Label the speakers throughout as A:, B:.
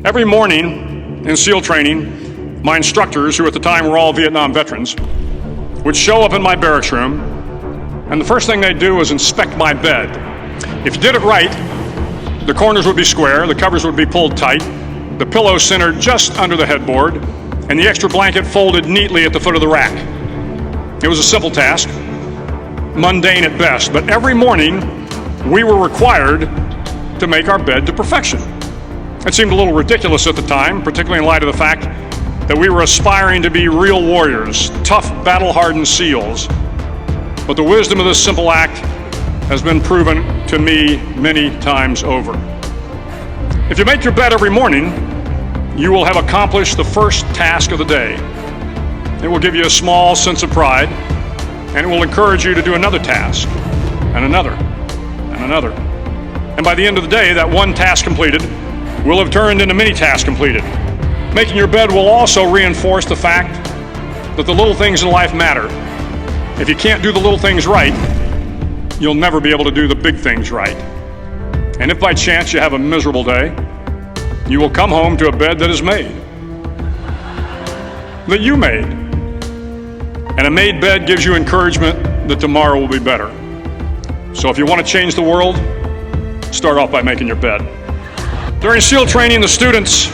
A: Every morning in SEAL training, my instructors, who at the time were all Vietnam veterans, would show up in my barracks room, and the first thing they'd do was inspect my bed. If you did it right, the corners would be square, the covers would be pulled tight, the pillow centered just under the headboard, and the extra blanket folded neatly at the foot of the rack. It was a simple task, mundane at best, but every morning we were required to make our bed to perfection. It seemed a little ridiculous at the time, particularly in light of the fact that we were aspiring to be real warriors, tough, battle-hardened SEALs. But the wisdom of this simple act has been proven to me many times over. If you make your bed every morning, you will have accomplished the first task of the day. It will give you a small sense of pride, and it will encourage you to do another task, and another, and another. And by the end of the day, that one task completed will have turned into many tasks completed. Making your bed will also reinforce the fact that the little things in life matter. If you can't do the little things right, you'll never be able to do the big things right. And if by chance you have a miserable day, you will come home to a bed that is made, that you made. And a made bed gives you encouragement that tomorrow will be better. So if you want to change the world, start off by making your bed. During SEAL training, the students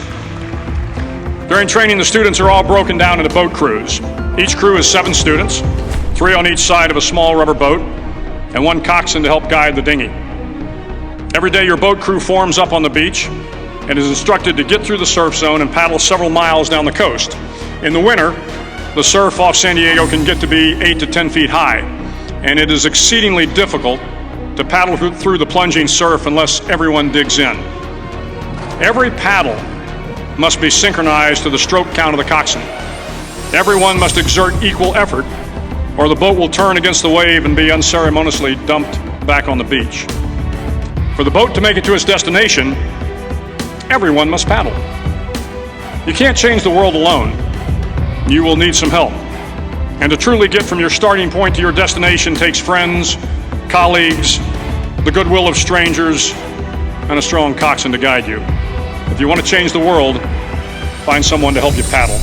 A: are all broken down into boat crews. Each crew is 7 students, 3 on each side of a small rubber boat, and 1 coxswain to help guide the dinghy. Every day your boat crew forms up on the beach and is instructed to get through the surf zone and paddle several miles down the coast. In the winter, the surf off San Diego can get to be 8 to 10 feet high, and it is exceedingly difficult to paddle through the plunging surf unless everyone digs in. Every paddle must be synchronized to the stroke count of the coxswain. Everyone must exert equal effort, or the boat will turn against the wave and be unceremoniously dumped back on the beach. For the boat to make it to its destination, everyone must paddle. You can't change the world alone. You will need some help. And to truly get from your starting point to your destination takes friends, colleagues, the goodwill of strangers, and a strong coxswain to guide you. If you want to change the world, find someone to help you paddle.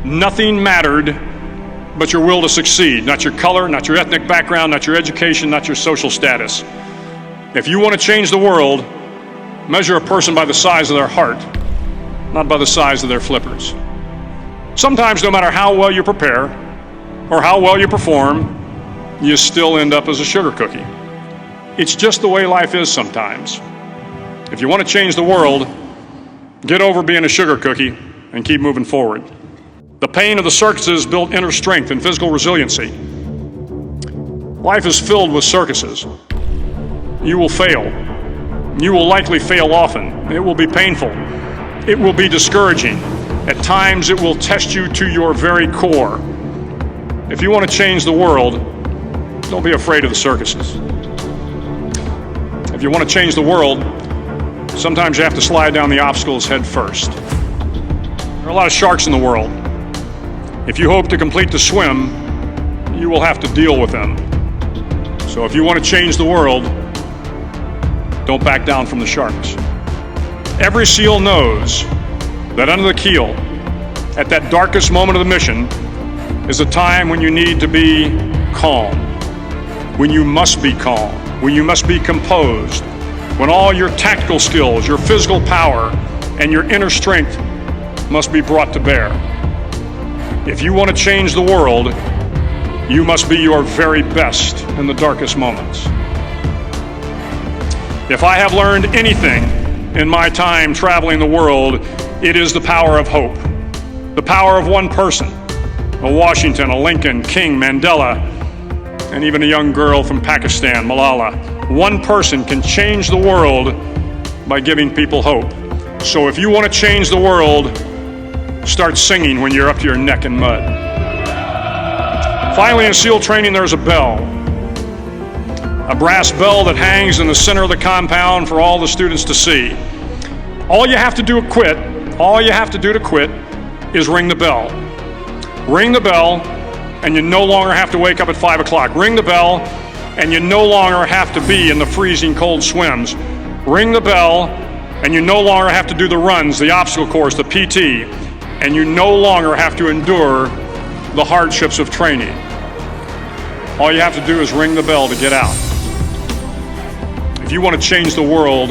A: Nothing mattered but your will to succeed, not your color, not your ethnic background, not your education, not your social status. If you want to change the world, measure a person by the size of their heart, not by the size of their flippers. Sometimes, no matter how well you prepare or how well you perform, you still end up as a sugar cookie. It's just the way life is sometimes. If you want to change the world, get over being a sugar cookie and keep moving forward. The pain of the circuses built inner strength and physical resiliency. Life is filled with circuses. You will fail. You will likely fail often. It will be painful. It will be discouraging. At times, it will test you to your very core. If you want to change the world, don't be afraid of the circuses. If you want to change the world, sometimes you have to slide down the obstacles head first. There are a lot of sharks in the world. If you hope to complete the swim, you will have to deal with them. So if you want to change the world, don't back down from the sharks. Every SEAL knows that under the keel, at that darkest moment of the mission, is a time when you need to be calm, when you must be calm, when you must be composed, when all your tactical skills, your physical power, and your inner strength must be brought to bear. If you want to change the world, you must be your very best in the darkest moments. If I have learned anything in my time traveling the world, it is the power of hope. The power of one person, a Washington, a Lincoln, King, Mandela, and even a young girl from Pakistan, Malala. One person can change the world by giving people hope. So if you want to change the world, start singing when you're up to your neck in mud. Finally, in SEAL training, there's a bell. A brass bell that hangs in the center of the compound for all the students to see. All you have to do to quit is ring the bell. Ring the bell, and you no longer have to wake up at 5 o'clock. Ring the bell, and you no longer have to be in the freezing cold swims Ring the bell, and you no longer have to do the runs, the obstacle course, the PT, and you no longer have to endure the hardships of training. All you have to do is ring the bell to get out. If you want to change the world,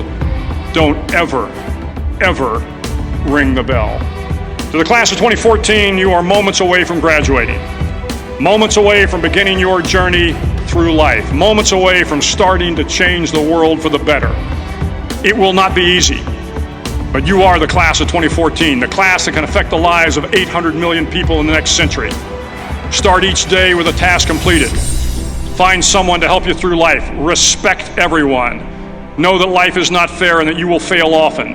A: don't ever, ever ring the bell. To the class of 2014, you are moments away from graduating, moments away from beginning your journey through life, moments away from starting to change the world for the better. It will not be easy, but you are the class of 2014, the class that can affect the lives of 800 million people in the next century. Start each day with a task completed. Find someone to help you through life. Respect everyone. Know that life is not fair and that you will fail often.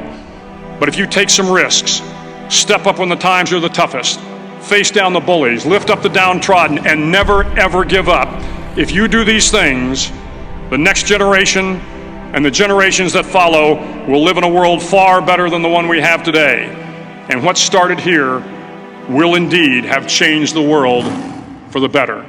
A: But if you take some risks, step up when the times are the toughest, face down the bullies, lift up the downtrodden, and never, ever give up. If you do these things, the next generation and the generations that follow will live in a world far better than the one we have today. And what started here will indeed have changed the world for the better.